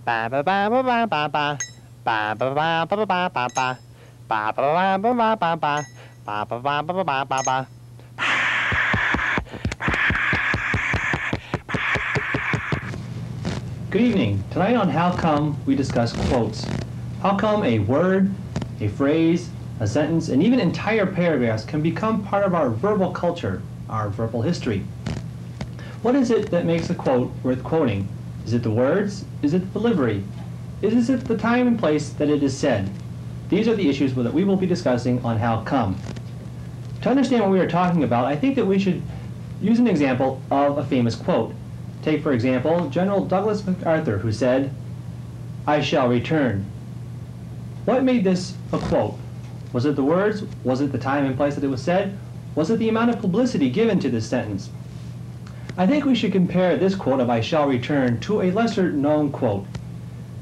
Ba ba ba ba ba ba ba. Ba ba ba ba ba ba ba ba. Ba ba ba ba ba ba ba. Ba ba ba ba ba ba ba. Good evening. Tonight on How Come, we discuss quotes. How come a word, a phrase, a sentence, and even entire paragraphs can become part of our verbal culture, our verbal history? What is it that makes a quote worth quoting? Is it the words? Is it the delivery? Is it the time and place that it is said? These are the issues that we will be discussing on How Come. To understand what we are talking about, I think that we should use an example of a famous quote. Take, for example, General Douglas MacArthur, who said, "I shall return." What made this a quote? Was it the words? Was it the time and place that it was said? Was it the amount of publicity given to this sentence? I think we should compare this quote of "I shall return" to a lesser-known quote.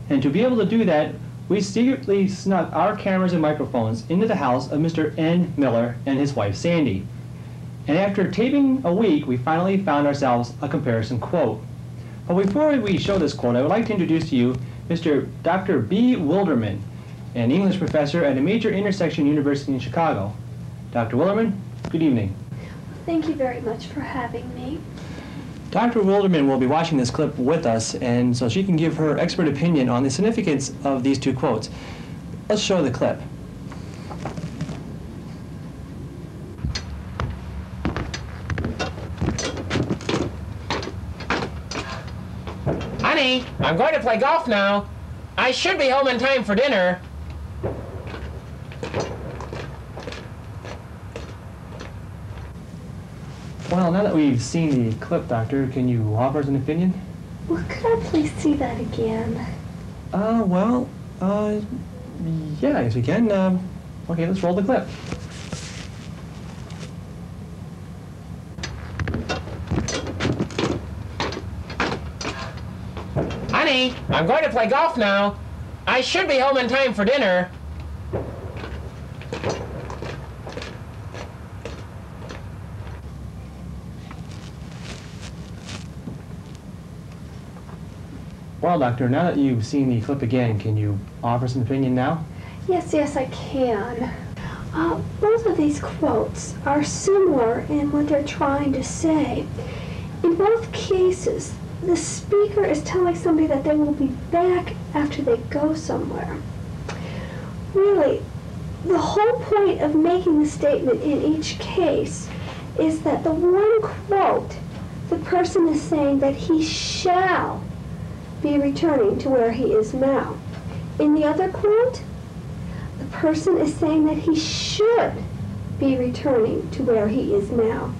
And to be able to do that, we secretly snuck our cameras and microphones into the house of Mr. N. Miller and his wife Sandy. And after taping a week, we finally found ourselves a comparison quote. But before we show this quote, I would like to introduce to you Mr. Dr. B. Wilderman, an English professor at a major intersection university in Chicago. Dr. Wilderman, good evening. Thank you very much for having me. Dr. Wilderman will be watching this clip with us, and so she can give her expert opinion on the significance of these two quotes. Let's show the clip. Honey, I'm going to play golf now. I should be home in time for dinner. Well, now that we've seen the clip, Doctor, can you offer us an opinion? Well, could I please see that again? Yeah, I guess we can. Okay, let's roll the clip. Honey, I'm going to play golf now. I should be home in time for dinner. Well, Doctor, now that you've seen the clip again, can you offer some opinion now? Yes, I can. Both of these quotes are similar in what they're trying to say. In both cases, the speaker is telling somebody that they will be back after they go somewhere. Really, the whole point of making the statement in each case is that the one quote, the person is saying that he shall be returning to where he is now. In the other quote, the person is saying that he should be returning to where he is now.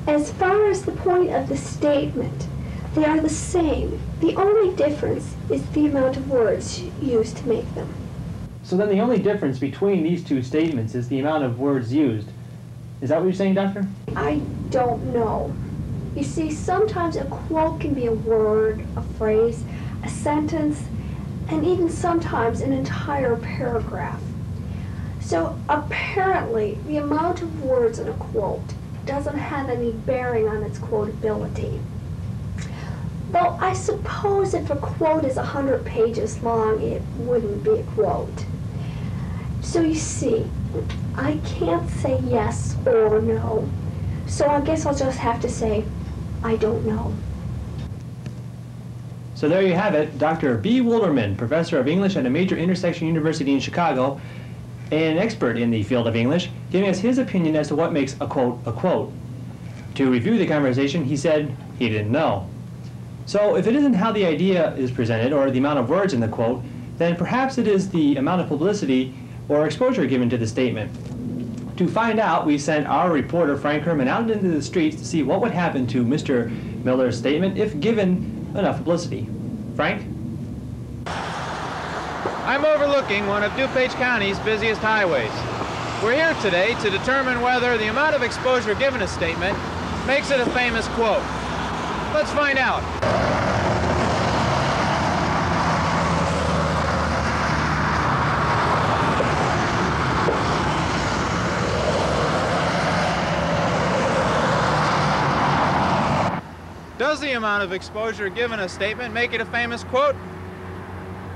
As far as the point of the statement, they are the same. The only difference is the amount of words used to make them. So then the only difference between these two statements is the amount of words used. Is that what you're saying, Doctor? I don't know. You see, sometimes a quote can be a word, a phrase, a sentence, and even sometimes an entire paragraph. So apparently, the amount of words in a quote doesn't have any bearing on its quotability. Though I suppose if a quote is 100 pages long, it wouldn't be a quote. So you see, I can't say yes or no. So I guess I'll just have to say, I don't know. So there you have it, Dr. B. Wilderman, professor of English at a major intersection university in Chicago, and an expert in the field of English, giving us his opinion as to what makes a quote a quote. To review the conversation, he said he didn't know. So if it isn't how the idea is presented or the amount of words in the quote, then perhaps it is the amount of publicity or exposure given to the statement. To find out, we sent our reporter, Frank Herman, out into the streets to see what would happen to Mr. Miller's statement if given enough publicity. Frank? I'm overlooking one of DuPage County's busiest highways. We're here today to determine whether the amount of exposure given a statement makes it a famous quote. Let's find out. Does the amount of exposure given a statement make it a famous quote?